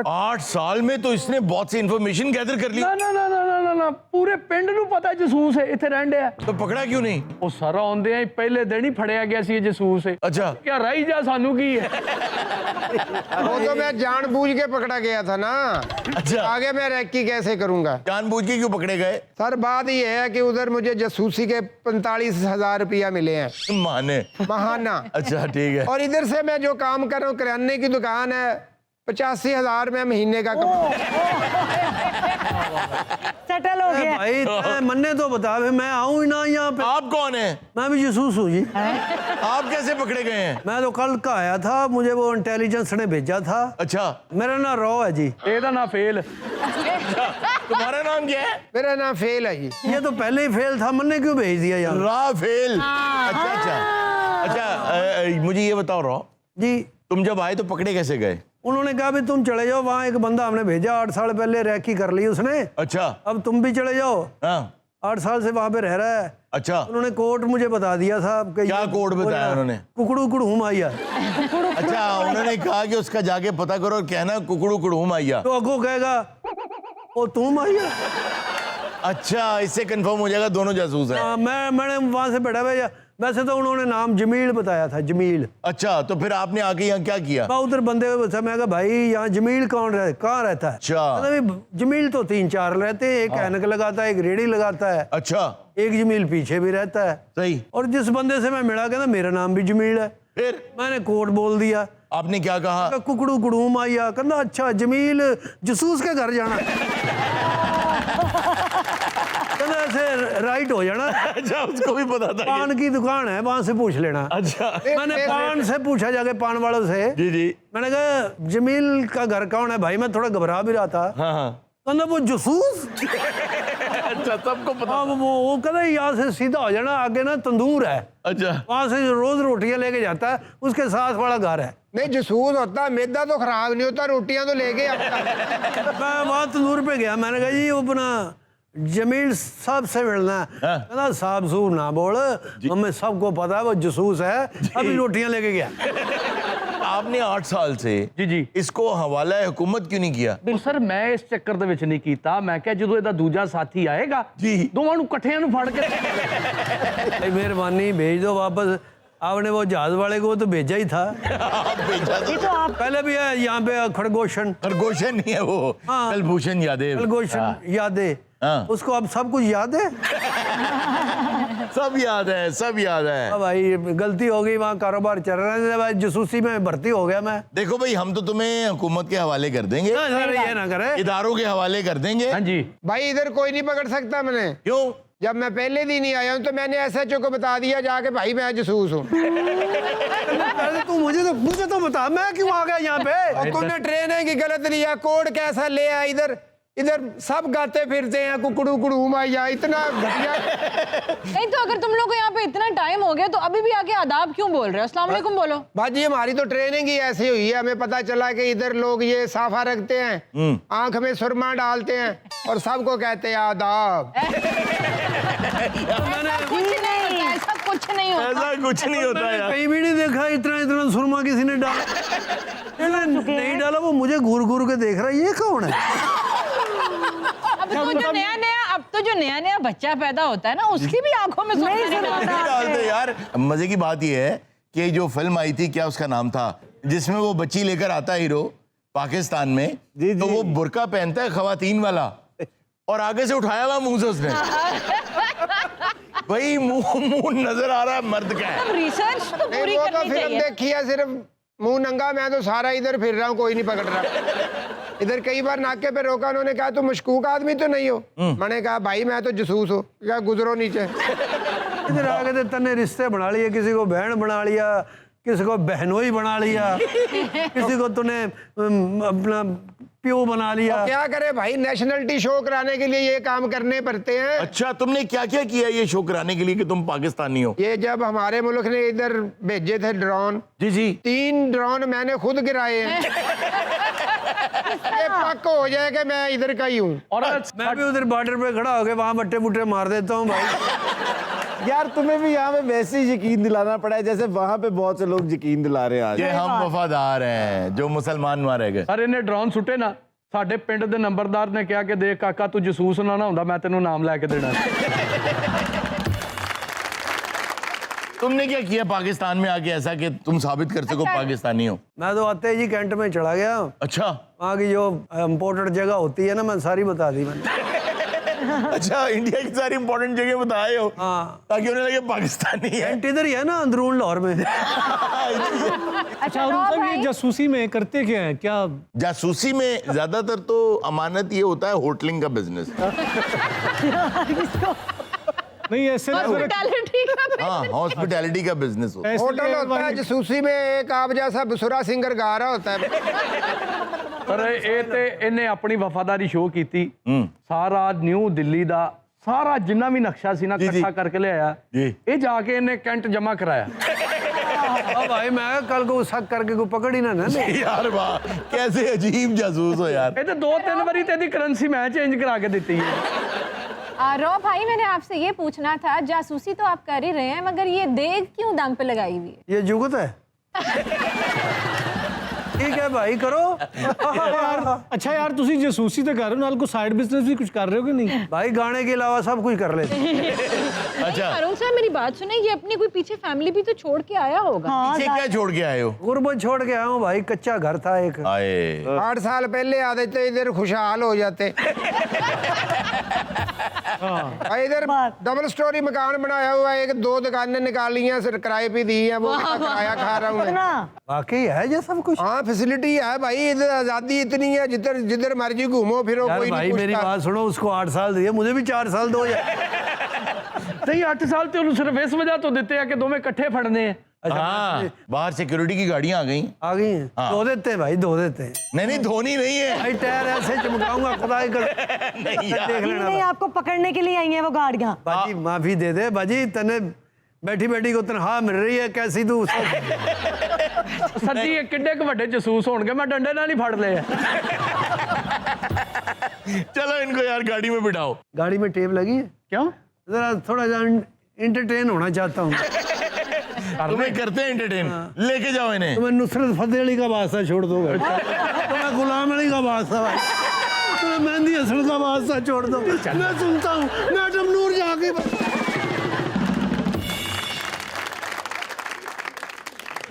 8 साल में तो इसने बहुत सी इंफॉर्मेशन गैदर कर ली। ना ना ना ना ना ना पूरे पिंड ਨੂੰ ਪਤਾ ਜਸੂਸ ਹੈ ਇੱਥੇ ਰਹਿੰਦੇ ਆ। तो पकड़ा क्यों नहीं? ਉਹ ਸਾਰਾ ਆਉਂਦੇ ਆ ਪਹਿਲੇ ਦਿਨ ਹੀ ਫੜਿਆ ਗਿਆ ਸੀ ਇਹ ਜਸੂਸ ਹੈ। अच्छा। क्या रही जा सानू की है। वो तो मैं जानबूझ के पकड़ा गया था ना। अच्छा। आगे मैं रैकी कैसे करूंगा? जानबूझ के क्यों पकड़े गए? सर बात ये है कि उधर मुझे जासूसी के 45,000 रुपया मिले हैं माने। महाना। अच्छा ठीक है। और इधर से मैं जो काम कर रहा हूँ, किराने की दुकान है, 85,000 में महीने का सेटल हो गया। भाई मन्ने तो बता भाई, मैं आऊँ ना यहाँ पे। आप कौन है? मैं भी जसूस हूँ जी। आप कैसे पकड़े गए हैं? मैं तो कल का आया था, मुझे वो इंटेलिजेंस ने भेजा था। अच्छा। मेरा नाम रॉ है जी। ਇਹਦਾ ਨਾ ਫੇਲ। तुम्हारा नाम क्या है? मेरा नाम फेल है जी। ये तो पहले ही फेल था, मन्ने क्यों भेज दिया यार? राफेल। अच्छा अच्छा अच्छा। मुझे ये बताओ रॉ, जी तुम जब आए तो पकड़े कैसे गए? उन्होंने कहा भी तुम चले जाओ, वहाँ एक बंदा हमने भेजा, 8 साल पहले रैकी कर ली उसने, अच्छा। अब तुम भी चले जाओ। हाँ 8 साल से वहाँ पे रह रहा है। अच्छा। उन्होंने कोड मुझे बता दिया था कि क्या ये कोड बताया उन्होंने? कुकड़ू कुड़ूम आइया। अच्छा, उन्होंने कहा कि उसका जाके पता करो और कहना कुकड़ू कुड़ूम आइया। तो अगो कहेगा ओ तुम आइया। अच्छा, इससे कंफर्म हो जाएगा दोनों जासूस हैं। मैंने वहाँ से बैठा भैया, वैसे तो उन्होंने नाम जमील बताया था, जमील। अच्छा, तो फिर आपने आके यहाँ क्या किया? मैं उधर बंदे को पूछा, मैं कहा भाई यहाँ जमील कहाँ रहता है? अच्छा। मतलब जमील तो 3-4 रहते हैं, एक ऐनक लगाता है, एक रेडी लगाता है, अच्छा एक जमील पीछे भी रहता है। सही। और जिस बंदे से मैं मिला, कहता मेरा नाम भी जमील है। फिर मैंने कोड बोल दिया। आपने क्या कहा? कुकड़ू कुड़ूम आइया। कहना अच्छा जमील जसूस के घर जाना। कहना ऐसे राइट हो जाना। अच्छा, उसको भी पता था। पान की दुकान है, वहां से पूछ लेना। अच्छा। मैंने पान से पूछा जाके, पान वालों से। जी जी। मैंने कहा जमील का घर कौन है भाई? मैं थोड़ा घबरा भी रहा था। हाँ हाँ। कहना वो जसूस। अच्छा, सबको पता। हाँ वो कहना यहाँ से सीधा हो जाना, आगे ना तंदूर है, अच्छा। वहां से रोज रोटियां लेके जाता है, उसके साथ वाला घर है। नहीं जासूस होता, मैदा तो खराब नहीं होता, रोटियां तो लेके आता। मैं वहाँ तंदूर पे गया, मैंने कहा जी वो अपना जमील साहब से मिलना है। कहना साहब सूब ना बोल, हमें सबको पता है वो जसूस है, अभी रोटियां लेके गया। आपने 8 साल से जी जी इसको हवाला हुकूमत क्यों नहीं किया? ਉਹ ਸਰ ਮੈਂ ਇਸ ਚੱਕਰ ਦੇ ਵਿੱਚ ਨਹੀਂ ਕੀਤਾ। ਮੈਂ ਕਿਹਾ ਜਦੋਂ ਇਹਦਾ ਦੂਜਾ ਸਾਥੀ ਆਏਗਾ ਜੀ। ਦੋਵਾਂ ਨੂੰ ਇਕੱਠਿਆਂ ਨੂੰ ਫੜ ਕੇ भाई मेहरबानी भेज दो वापस। आपने वो जहाज वाले को तो भेजा ही था। आप भेजा ये तो। तो आप पहले भी है यहाँ पे खरगोशन, खरगोशन नहीं है वो, हाँ। कलभूषण यादव। खरगोशन यादें, हाँ। उसको अब सब कुछ याद है। सब याद है, सब याद है। अब भाई गलती हो गई, वहाँ कारोबार चल रहा है, भाई जसूसी में भर्ती हो गया मैं। देखो भाई, हम तो तुम्हें हुकूमत के हवाले कर देंगे, ना सर ये ना करे। इदारों के हवाले कर देंगे। हाँ जी। भाई इधर कोई नहीं पकड़ सकता मैंने। क्यों? जब मैं पहले दिन ही आया हूँ तो मैंने SHO को बता दिया जाके, भाई मैं जासूस हूँ। अरे तू मुझे तो बता, मैं क्यों आ गया यहाँ पे? और तुमने ट्रेनिंग की गलत लिया, कोड कैसा ले आया? इधर इधर सब गाते फिरते हैं कुकड़ू कुड़ूम आइया, इतना घटिया। नहीं तो अगर तुम लोग को यहाँ पे इतना टाइम हो गया तो अभी भी आके आदाब क्यों बोल रहे हो? अस्सलाम वालेकुम बोलो। भाजी हमारी तो ट्रेनिंग ही ऐसी हुई है, हमें पता चला कि इधर लोग ये साफा रखते हैं, आंख में सुरमा डालते हैं और सबको कहते हैं आदाब। कुछ नहीं होता, ऐसा कुछ नहीं होता। ऐसा कुछ नहीं होता मैंने यार। कहीं भी नहीं देखा इतना सुरमा किसी ने डाला। नहीं डाला, वो मुझे घूर घूर के देख रहा है, ये कौन है? अब तो जो नया नया बच्चा पैदा होता है ना, उसकी भी आंखों में सुरमा नहीं डालते। नहीं डालते यार। मजे की बात ये है कि जो फिल्म आई थी, क्या उसका नाम था, जिसमें वो बच्ची लेकर आता है हीरो पाकिस्तान में, तो वो बुर्का पहनता है खवातीन वाला और आगे से उठाया हुआ मुंह से उसने। भाई मुंह नजर आ रहा है, मर्द का है। रिसर्च तो पूरी नहीं वो तो करनी फिल्म चाहिए। देखी है, सिर्फ मुंह नंगा, मैं तो सारा इधर फिर रहा हूँ, कोई नहीं पकड़ रहा। इधर कई बार नाके पे रोका, उन्होंने कहा तुम मशकूक आदमी तो नहीं हो? मैंने कहा भाई मैं तो जसूस हूँ। क्या गुजरो नीचे। इधर आ गए थे, तन्ने रिश्ते बना लिए, किसी को बहन बना लिया, किसी को बहनोई बना लिया, किसी को तूने अपना प्यो बना लिया। क्या करे भाई, नेशनलिटी शो कराने के लिए ये काम करने पड़ते हैं। अच्छा, तुमने क्या क्या किया ये शो कराने के लिए कि तुम पाकिस्तानी हो? ये जब हमारे मुल्क ने इधर भेजे थे ड्रोन, जी 3 ड्रोन मैंने खुद गिराए हैं। ये पक्का हो जाए कि मैं इधर का ही हूँ। और मैं भी उधर बॉर्डर पे खड़ा होके वहां बट्टे बुट्टे मार देता हूँ भाई। यार तुम्हें भी यहाँ पे वैसे ही यकीन दिलाना पड़ा है जैसे वहां पे बहुत से लोग यकीन दिला रहे हैं आज। ये हम वफादार हैं जो मुसलमान मारे गए। ਸਰ ਇਹਨੇ ਡਰੋਨ ਸੁੱਟੇ ਨਾ, ਸਾਡੇ ਪਿੰਡ ਦੇ ਨੰਬਰਦਾਰ ਨੇ ਕਿਹਾ ਕਿ ਦੇਖ ਕਾਕਾ ਤੂੰ ਜਸੂਸ ਨਾ ਹੁੰਦਾ, ਮੈਂ ਤੈਨੂੰ ਨਾਮ ਲੈ ਕੇ ਦੇਣਾ। तुमने क्या किया पाकिस्तान में आके ऐसा कि तुम साबित कर सको पाकिस्तानी हो? मैं तो आते ही कैंट में चला गया। अच्छा वहाँ की जो इम्पोर्टेड जगह होती है ना, मैं सारी बता दी मैंने। अच्छा, इंडिया की सारी इंपॉर्टेंट जगह बताए हो हाँ, ताकि उन्हें लगे पाकिस्तानी है। कैंट इधर ही है ना, अंदरून लाहौर में। अच्छा साहब, ये जासूसी में करते क्या है? क्या जासूसी में ज्यादातर तो अमानत ये होता है होटलिंग का बिजनेस। नहीं ऐसे हॉस्पिटैलिटी का हाँ, हॉस्पिटैलिटी का बिजनेस होता है। होटल होता है, जसूसी में एक आप जैसा बसुरा सिंगर गा रहा होता है। ਪਰ ਇਹ ਤੇ ਇਹਨੇ ਆਪਣੀ ਵਫਾਦਾਰੀ ਸ਼ੋਅ ਕੀਤੀ। ਸਾਰਾ ਨਿਊ ਦਿੱਲੀ ਦਾ ਸਾਰਾ ਜਿੰਨਾ ਵੀ ਨਕਸ਼ਾ ਸੀ ਨਾ ਇਕੱਠਾ ਕਰਕੇ ਲਿਆਇਆ। ਇਹ ਜਾ ਕੇ ਇਹਨੇ ਕੈਂਟ ਜਮਾ ਕਰਾਇਆ। अब भाई मैं कल को शक करके कोई पकड़ ही ना ले। यार वाह, कैसे अजीब जासूस हो यार। ਇਹ ਤੇ 2-3 ਵਾਰੀ ਤੇ ਇਹਦੀ ਕਰੰਸੀ ਮੈਂ ਚੇਂਜ करा के दी है। रो भाई, मैंने आपसे ये पूछना था, जासूसी तो आप कर ही रहे हैं मगर ये देग क्यों दम पे लगाई हुई है? ये जुगत है। ठीक है भाई, करो। अच्छा यार, ਤੁਸੀਂ ਜਸੂਸੀ ਤੇ ਕਰ ਰਹੇ ਹੋ, ਨਾਲ ਕੋ ਸਾਈਡ ਬਿਜ਼ਨਸ ਵੀ ਕੁਝ ਕਰ ਰਹੇ ਹੋ कि नहीं? भाई गाने के अलावा सब कुछ कर लेते। अच्छा, फारूक साहब मेरी बात सुने, ये अपनी कोई पीछे फैमिली भी तो छोड़ के आया होगा। पीछे क्या छोड़ के आए हो? गुरबत छोड़ के आया हूँ भाई, कच्चा घर था एक। आए 8 साल पहले आते तो इधर खुशहाल हो जाते। इधर डबल स्टोरी मकान बनाया हुआ है, 1-2 दुकानें निकाली हैं, सिर्फ किराए पे दी हैं, वो किराया खा रहा हूँ मैं। वाकई है ये सब कुछ। हाँ, फैसिलिटी है भाई, इधर आजादी इतनी है, जिधर जिधर मर्जी घूमो फिरो, यार कोई भाई नहीं मेरी पूछता। बात सुनो, उसको 8 साल दिए, मुझे भी 4 साल दो यार। ਸਹੀ 8 ਸਾਲ ਤੇ ਉਹਨੂੰ ਸਿਰਫ ਇਸ ਵਜ੍ਹਾ ਤੋਂ ਦਿੱਤੇ ਆ ਕਿ ਦੋਵੇਂ ਇਕੱਠੇ ਫੜਨੇ ਆ। हाँ, बाहर सिक्योरिटी की गाड़ियां आ गई। आ गई हैं। हाँ। धो देते हैं भाई, धो देते हैं। नहीं धोनी नहीं है। भाई टायर ऐसे चमकाऊंगा खुदा ही कर। नहीं यार। देख लेना नहीं, आपको पकड़ने के लिए आई हैं वो गाड़ियाँ। बाजी माफी दे दे बाजी, तने बैठी बैठी को तनख्वाह मिल रही है, कैसी तू ਸਰ ਜੀ ਇਹ ਕਿੱਡੇ ਕੁ ਵੱਡੇ ਜਸੂਸ ਹੋਣਗੇ, ਮੈਂ ਡੰਡੇ ਨਾਲ ਹੀ ਫੜ ਲਏ ਆ। चलो इनको यार गाड़ी में बिठाओ। गाड़ी में टेप लगी है? क्यों? जरा थोड़ा सा इंटरटेन होना चाहता हूँ। तुम्हें करते हैं एंटरटेन, लेके जाओ इन्हें। तुम्हें नुसरत फतेह अली का वास्ता छोड़ दो, तुम्हें गुलाम अली का वास्ता भाई, तुम्हें मेहंदी हसन का वास्ता छोड़ दो। मैं सुनता हूँ मैडम नूर जाके।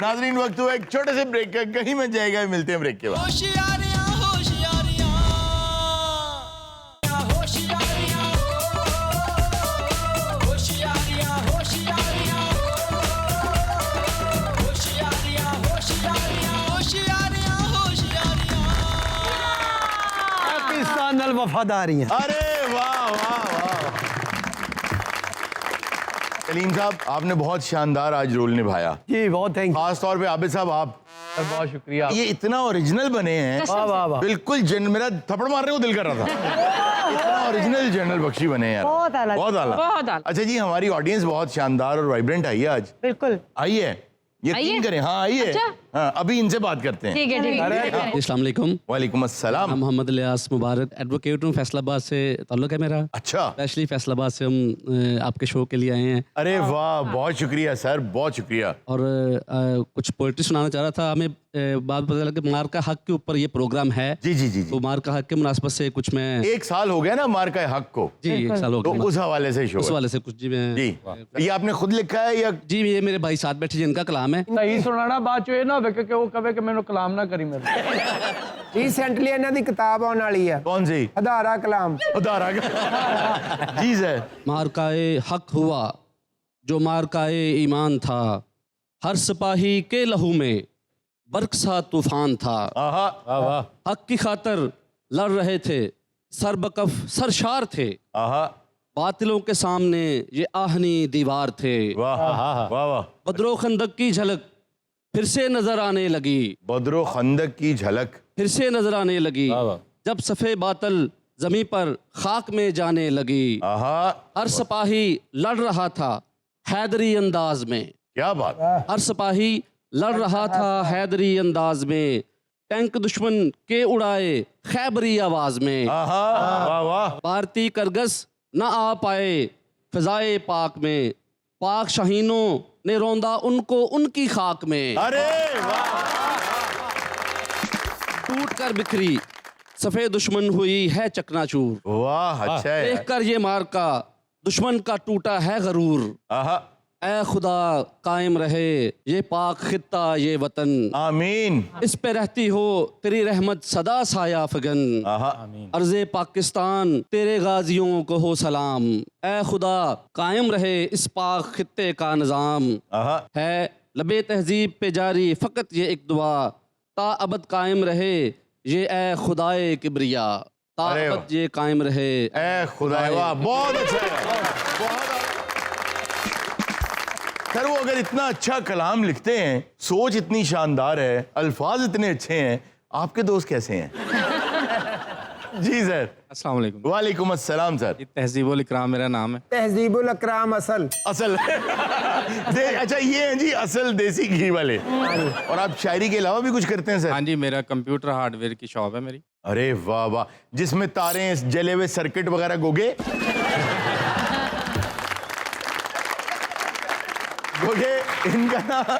नाजरीन, वक्त हुआ एक छोटे से ब्रेक का, कहीं मत जाएगा, मिलते हैं ब्रेक के बाद। पाकिस्तान अल वफादारी है। अरे वाह वाह वाह। सलीम साहब, आपने बहुत शानदार आज रोल निभाया। जी बहुत थैंक यू। खास तौर पे आबिद साहब, आप सर बहुत शुक्रिया। ये इतना ओरिजिनल बने हैं। वाह वाह वाह। बिल्कुल मेरा थप्पड़ मारने को दिल कर रहा था। इतना ओरिजिनल जनरल बख्शी बने हैं यार। बहुत अलग। बहुत अलग। बहुत अलग। अच्छा जी, हमारी ऑडियंस बहुत शानदार और वाइब्रेंट आई है आज। बिल्कुल। आई है, यकीन करें। हाँ आई है। अच्छा? हाँ, अभी इनसे बात करते हैं। ठीक है ठीक है। अस्सलाम वालेकुम। वालेकुम अस्सलाम। मोहम्मद इलियास मुबारक, एडवोकेट हूँ, फैसलाबाद से ताल्लुक है मेरा। अच्छा, स्पेशली फैसलाबाद से हम आपके शो के लिए आए हैं अरे वाह, बहुत शुक्रिया सर, बहुत शुक्रिया। और कुछ पोइट्री सुनाना चाह रहा था। हमें बात पता लगा कि मार का हक के ऊपर ये प्रोग्राम है। जी जी जी, जी। तो मार का हक के मुनासबत से कुछ मैं 1 साल हो गया ना मार का हक को। जी 1 साल हो तो गया, उस हवाले से शो उस है। वाले से कुछ जी मैं जी, ये आपने खुद लिखा है या? जी ये मेरे भाई साथ बैठे जिनका कलाम है। ਸਹੀ ਸੁਣਾਣਾ, ਬਾਅਦ ਚ ਇਹ ਨਾ ਹੋਵੇ ਕਿ ਉਹ ਕਵੇ ਕਿ ਮੈਨੂੰ ਕਲਾਮ ਨਾ ਕਰੀ ਮੇਰੇ। रिसेंटली इन्हों की किताब आने वाली है। कौन सी? अधारा कलाम। उधारा जी सर। मार का हक हुआ जो मार का ईमान था, हर सिपाही के लहू में बरकसा तूफान था। आहा, आहा, हक की खातर लड़ रहे थे, सरबकफ सरशार थे, आहा, बातिलों के सामने ये आहनी दीवार थे। वाह वाह वाह। बदरो खंदक की झलक फिर से नजर आने लगी, बद्रो खंदक की झलक फिर से नजर आने लगी, जब सफ़े बातल जमी पर खाक में जाने लगी। आहा, हर सिपाही लड़ रहा था हैदरी अंदाज में, क्या बात। हर सिपाही लड़ रहा था हैदरी अंदाज में, टैंक दुश्मन के उड़ाए खैबरी आवाज में। आहा, वाह वाह। भारतीय करगस न आ पाए फिजाए पाक में, पाक शाहीनों ने रौंदा उनको उनकी खाक में। अरे वाह। टूट कर बिखरी सफ़े दुश्मन हुई है चकनाचूर, वाह, अच्छा है। देख कर ये मार्का दुश्मन का टूटा है गरूर। आहा, ऐ खुदा कायम रहे ये पाक खित्ता ये वतन, आमीन। इस पे रहती हो तेरी रहमत सदा साया फगन। आहा, अर्ज़े पाकिस्तान तेरे गाजियों को हो सलाम, ऐ खुदा कायम रहे इस पाक खित्ते का निज़ाम। आहा, है लबे तहजीब पे जारी फ़कत ये एक दुआ, ता अबद कायम रहे ये ए खुदाए किब्रिया, ता अरे अबद ये कायम रहे ऐ खुदा। वाह, बहुत अच्छा है, बहुत। सर वो अगर इतना अच्छा कलाम लिखते हैं, सोच इतनी शानदार है, अल्फाज इतने अच्छे हैं, आपके दोस्त कैसे हैं? जी सर। अस्सलाम वालेकुम। वालेकुम अस्सलाम सर। तहजीबुल इकराम मेरा नाम है। तहजीबुल अकराम असल असल अच्छा ये हैं जी असल देसी घी वाले। और आप शायरी के अलावा भी कुछ करते हैं सर? हाँ जी, मेरा कंप्यूटर हार्डवेयर की शॉप है मेरी। अरे वाह वाह, जिसमें तारे जले हुए सर्किट वगैरह गोगे इनका ना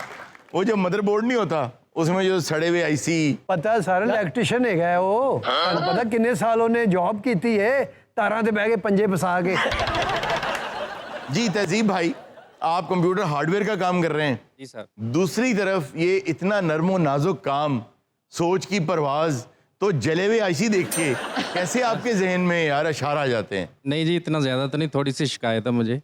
वो जो मदरबोर्ड नहीं होता उसमें जो सड़े हुए आईसी। पता सारा इलेक्ट्रिशियन है वो, पता किन्ने साल उन्हें जॉब की थी है, तारा ते बह के पंजे फसा के। जी तहजीब भाई, आप कंप्यूटर हार्डवेयर का काम कर रहे हैं। जी सर। दूसरी तरफ ये इतना नर्मो नाजुक काम, सोच की परवाज, तो जले हुए आईसी देख के कैसे आपके जहन में यार अशार आ जाते हैं? नहीं जी, इतना ज्यादा तो नहीं, थोड़ी सी शिकायत है मुझे।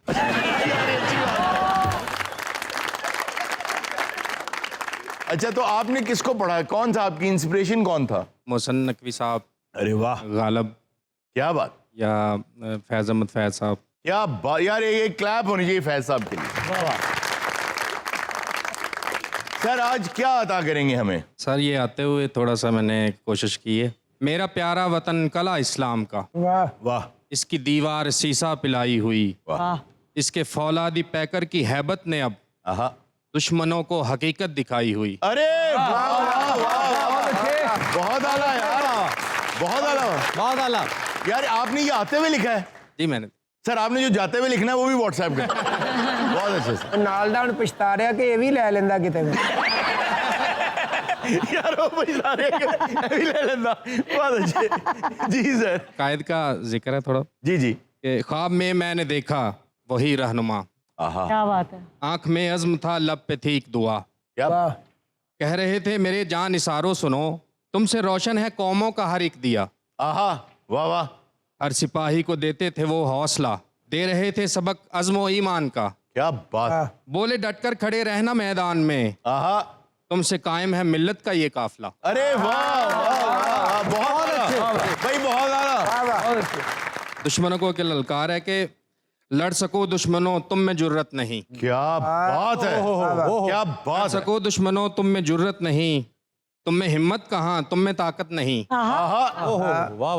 अच्छा, तो आपने किसको पढ़ा? कौन सा आपकी इंस्पिरेशन कौन था? मोहसिन नकवी साहब। अरे वाह, गालब। क्या बात। या फैज अहमद फैज साहब। क्या बात यार, एक क्लैप होनी चाहिए फैज साहब के लिए। सर आज क्या अता करेंगे हमें? सर ये आते हुए थोड़ा सा मैंने कोशिश की है। मेरा प्यारा वतन कला इस्लाम का, वाह वाह, इसकी दीवार सीसा पिलाई हुई, वाह, इसके फौलादी पैकर की हैबत ने अब आहा, दुश्मनों को हकीकत दिखाई हुई। अरे वाह वाह वाह, बहुत आला यार, बहुत आला, बहुत आला। यार आपने ये आते हुए लिखा है? जी मैंने। सर आपने जो जाते हुए लिखना है वो भी व्हाट्सएप पे। बहुत अच्छे से। नाल दा हुण पछता रहा कि ये भी ले लेंदा किते यार वो पछता रहे कि भी ले लेंदा। बहुत अच्छे। जी सर। कायद का जिक्र है थोड़ा। जी जी। कि ख्वाब में मैंने देखा वही रहनुमा, क्या बात है। आंख में अज़्म था लब पे थी एक दुआ, क्या कह रहे थे मेरे जान इशारों सुनो, तुमसे रोशन है कौमों का हर एक दिया। आहा, वाह वाह। हर सिपाही को देते थे वो हौसला, दे रहे थे सबक अज़्म ईमान का। क्या बात। बोले डटकर खड़े रहना मैदान में, आहा, तुमसे कायम है मिल्लत का ये काफिला। अरे वाह वाह वाह, बहुत अच्छे भाई, बहुत आला। दुश्मनों को क्या ललकार है कि लड़ सको दुश्मनों तुम में जुर्रत नहीं। क्या बात है, क्या बात है। सको दुश्मनों तुम में जुर्रत नहीं, तुम में हिम्मत कहाँ तुम में ताकत नहीं।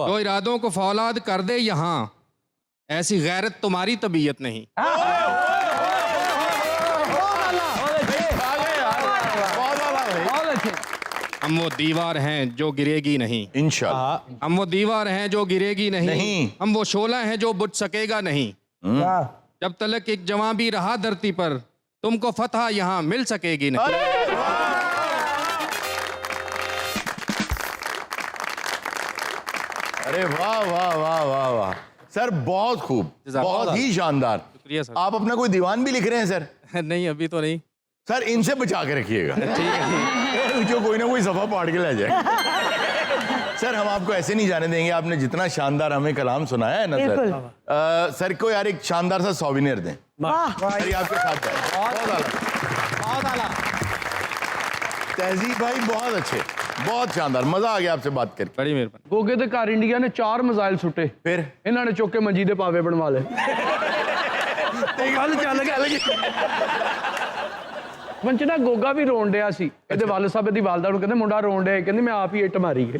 जो इरादों को फौलाद कर दे यहाँ, ऐसी गैरत तुम्हारी तबीयत नहीं। हम वो दीवार हैं जो गिरेगी नहीं, इंशाअल्लाह। हम वो दीवार हैं जो गिरेगी नहीं, नहीं। हम वो शोला हैं जो बुझ सकेगा नहीं। जब तलक एक जवां भी रहा धरती पर, तुमको फतह यहाँ मिल सकेगी नहीं। अरे वाह वाह वाह वाह वाह सर, बहुत खूब, बहुत ही शानदार। शुक्रिया सर। आप अपना कोई दीवान भी लिख रहे हैं सर? नहीं अभी तो नहीं सर, इनसे बचा के रखिएगा। ठीक है। जो कोई ना कोई सफा पाड़ के ले जाए। सर हम आपको ऐसे नहीं जाने देंगे, आपने जितना शानदार हमें कलाम सुनाया है ना सर। सर को यार एक शानदार सा सॉविनियर दें। सर, ये आपके साथ है। बहुत आला। तहजीब भाई बहुत अच्छे, बहुत शानदार, मजा आ गया आपसे बात करके। बड़ी मेहरबानी। गोगे ਦੇ ਘਰ ਇੰਡੀਆ ਨੇ 4 ਮਿਜ਼ਾਈਲ ਸੁੱਟੇ, फिर ਇਹਨਾਂ ਨੇ ਚੁੱਕ ਕੇ ਮੰਜੀ ਦੇ ਪਾਵੇ ਬਣਵਾ ਲਏ। ਗੱਲ ਚੱਲ ਗਈ। ਵੰਚਨਾ ਗੋਗਾ ਵੀ ਰੋਣ ਡਿਆ ਸੀ ਇਹਦੇ ਵਾਲਦ ਸਾਹਿਬ ਦੀ ਵਾਲਦਾ ਨੂੰ ਕਹਿੰਦੇ ਮੁੰਡਾ ਰੋਣ ਡਿਆ ਕਹਿੰਦੀ ਮੈਂ ਆਪ ਹੀ ਇੱਟ ਮਾਰੀ ਹੈ।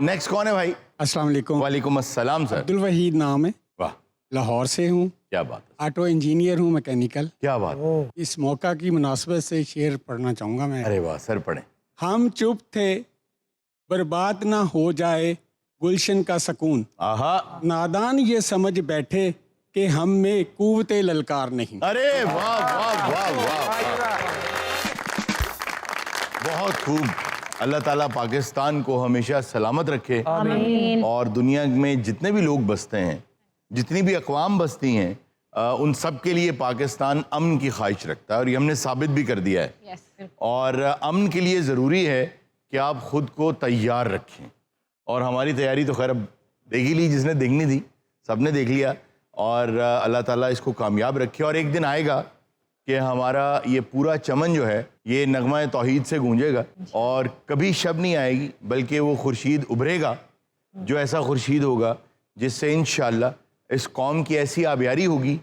नेक्स्ट कौन है भाई? अस्सलाम वालेकुम। वालेकुम अस्सलाम सर। अब्दुल वहीद नाम है, वाह, लाहौर से हूँ। क्या बात है। ऑटो इंजीनियर हूँ, मैकेनिकल। क्या बात है। इस मौका की मुनासबत से शेर पढ़ना चाहूँगा मैं। अरे वाह सर, पढ़े। हम चुप थे बर्बाद ना हो जाए गुलशन का सुकून, आहा, नादान ये समझ बैठे कि हम में कुव्वते ललकार नहीं। अरे वाह वाह वाह वाह, बहुत खूब। अल्लाह ताला पाकिस्तान को हमेशा सलामत रखे आमीन। और दुनिया में जितने भी लोग बसते हैं, जितनी भी अक़वाम बसती हैं, उन सब के लिए पाकिस्तान अमन की ख्वाहिश रखता है और ये हमने साबित भी कर दिया है। और अमन के लिए ज़रूरी है कि आप ख़ुद को तैयार रखें और हमारी तैयारी तो खैर अब देख ही ली, जिसने देखनी थी सब ने देख लिया। और अल्लाह ताला इसको कामयाब रखे और एक दिन आएगा कि हमारा ये पूरा चमन जो है ये नगमा तौहीद से गूंजेगा और कभी शब नहीं आएगी, बल्कि वो खुर्शीद उभरेगा, जो ऐसा खुर्शीद होगा जिससे इंशाअल्लाह इस कौम की ऐसी आबियारी होगी।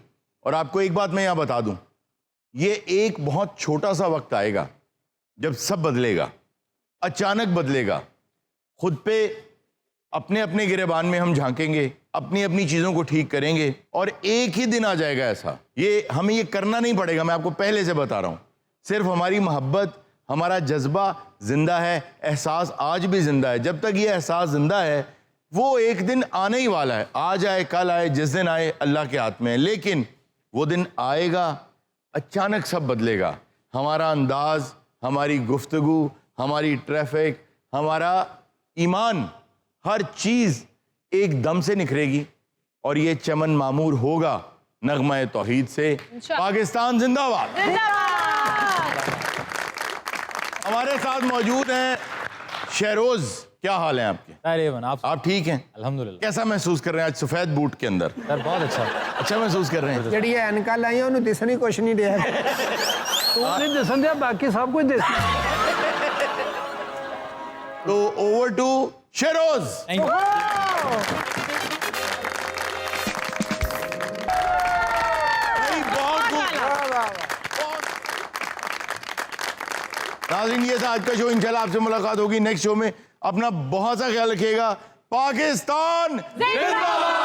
और आपको एक बात मैं यहाँ बता दूँ, ये एक बहुत छोटा सा वक्त आएगा जब सब बदलेगा, अचानक बदलेगा। खुद पे अपने अपने गिरेबान में हम झांकेंगे, अपनी अपनी चीज़ों को ठीक करेंगे और एक ही दिन आ जाएगा ऐसा, ये हमें ये करना नहीं पड़ेगा। मैं आपको पहले से बता रहा हूँ, सिर्फ हमारी मोहब्बत, हमारा जज्बा जिंदा है, एहसास आज भी जिंदा है। जब तक ये एहसास जिंदा है वो एक दिन आने ही वाला है, आज आए कल आए, जिस दिन आए अल्लाह के हाथ में है, लेकिन वो दिन आएगा, अचानक सब बदलेगा। हमारा अंदाज, हमारी गुफ्तगू, हमारी ट्रैफिक, हमारा ईमान, हर चीज़ एकदम से निखरेगी और ये चमन मामूर होगा नगमा तौहीद से। पाकिस्तान जिंदाबाद। हमारे साथ मौजूद हैं शहरोज। क्या हाल है आपके? अरे आप ठीक हैं? अल्हम्दुलिल्लाह। कैसा महसूस कर रहे हैं आज सफेद बूट के अंदर? सर बहुत अच्छा। अच्छा महसूस कर रहे हैं? ਜਿਹੜੀ ਐਨਕਾਂ ਲਾਈਆਂ ਉਹਨੂੰ ਦਿਸਣੀ ਕੁਛ ਨਹੀਂ ਰਿਹਾ। ਤੂੰ ਨਹੀਂ ਦਿਸਣ ਦਿਆ, ਬਾਕੀ ਸਭ ਕੁਝ ਦਿਸ। तो ओवर टू शेरोज। नाज़रीन, ये था आज का शो। इंशाल्लाह आपसे मुलाकात होगी नेक्स्ट शो में। अपना बहुत सा ख्याल रखिएगा। पाकिस्तान जिंदाबाद।